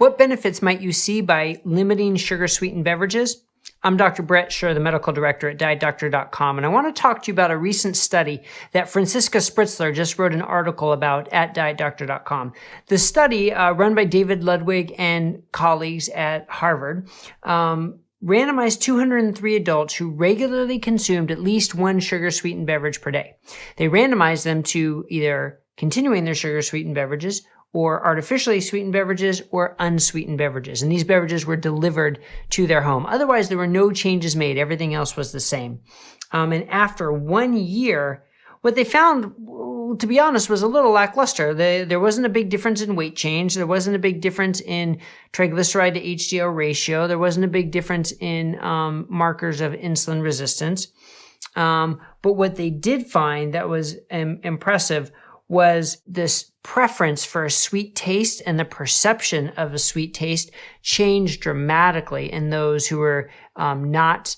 What benefits might you see by limiting sugar-sweetened beverages? I'm Dr. Brett Scher, the medical director at DietDoctor.com, and I want to talk to you about a recent study that Franziska Spritzler just wrote an article about at DietDoctor.com. The study, run by David Ludwig and colleagues at Harvard, randomized 203 adults who regularly consumed at least one sugar-sweetened beverage per day. They randomized them to either continuing their sugar-sweetened beverages or artificially sweetened beverages or unsweetened beverages. And these beverages were delivered to their home. Otherwise, there were no changes made. Everything else was the same. And after 1 year, what they found, to be honest, was a little lackluster. There wasn't a big difference in weight change. There wasn't a big difference in triglyceride to HDL ratio. There wasn't a big difference in markers of insulin resistance. But what they did find that was impressive was this preference for a sweet taste, and the perception of a sweet taste changed dramatically in those who were not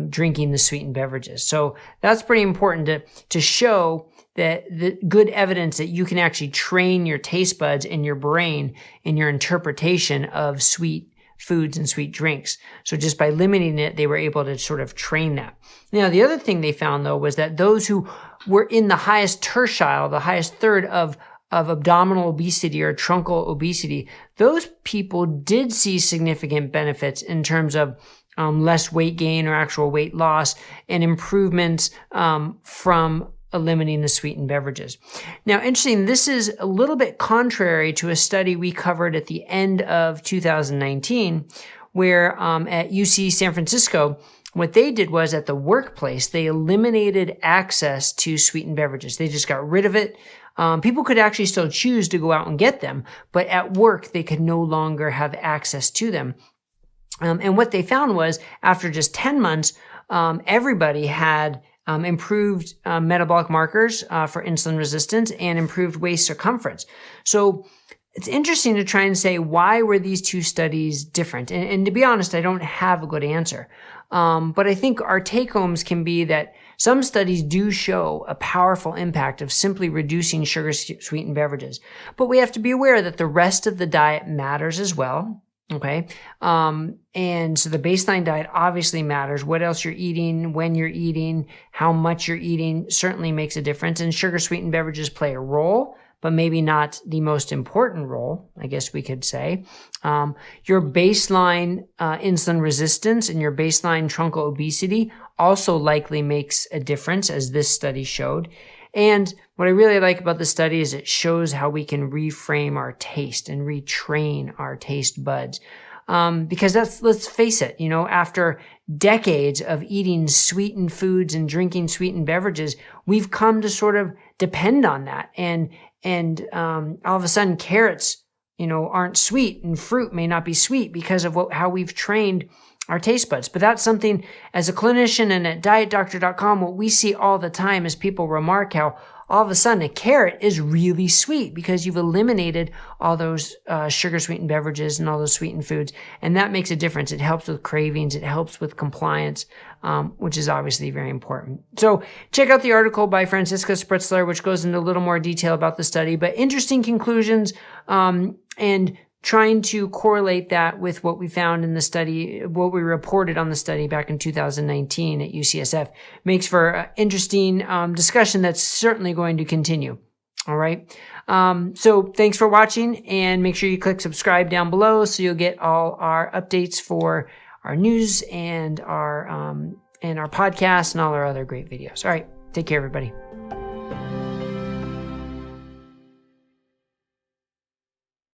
drinking the sweetened beverages. So that's pretty important to show that the good evidence that you can actually train your taste buds in your brain in your interpretation of sweet foods and sweet drinks. So just by limiting it, they were able to sort of train that. Now, the other thing they found, though, was that those who were in the highest tertile, the highest third of abdominal obesity or truncal obesity, those people did see significant benefits in terms of less weight gain or actual weight loss and improvements from eliminating the sweetened beverages. Now, interesting, this is a little bit contrary to a study we covered at the end of 2019, where at UC San Francisco, what they did was at the workplace, they eliminated access to sweetened beverages. They just got rid of it. People could actually still choose to go out and get them, but at work, they could no longer have access to them. And what they found was after just 10 months, everybody had improved metabolic markers for insulin resistance and improved waist circumference. So it's interesting to try and say, why were these two studies different? And to be honest, I don't have a good answer. But I think our take-homes can be that some studies do show a powerful impact of simply reducing sugar-sweetened beverages. But we have to be aware that the rest of the diet matters as well. Okay. And so the baseline diet obviously matters. What else you're eating, when you're eating, how much you're eating certainly makes a difference. And sugar-sweetened beverages play a role, but maybe not the most important role, I guess we could say. Your baseline insulin resistance and your baseline truncal obesity also likely makes a difference, as this study showed. And what I really like about the study is it shows how we can reframe our taste and retrain our taste buds. Because let's face it, after decades of eating sweetened foods and drinking sweetened beverages, we've come to sort of depend on that. And all of a sudden carrots, aren't sweet, and fruit may not be sweet because of how we've trained our taste buds. But that's something, as a clinician and at DietDoctor.com, what we see all the time is people remark how all of a sudden a carrot is really sweet because you've eliminated all those sugar-sweetened beverages and all those sweetened foods. And that makes a difference. It helps with cravings. It helps with compliance, which is obviously very important. So check out the article by Franziska Spritzler, which goes into a little more detail about the study, but interesting conclusions, and trying to correlate that with what we found in the study, what we reported on the study back in 2019 at UCSF, makes for an interesting discussion that's certainly going to continue. All right. So thanks for watching, and make sure you click subscribe down below so you'll get all our updates for our news and our podcast and all our other great videos. All right. Take care, everybody.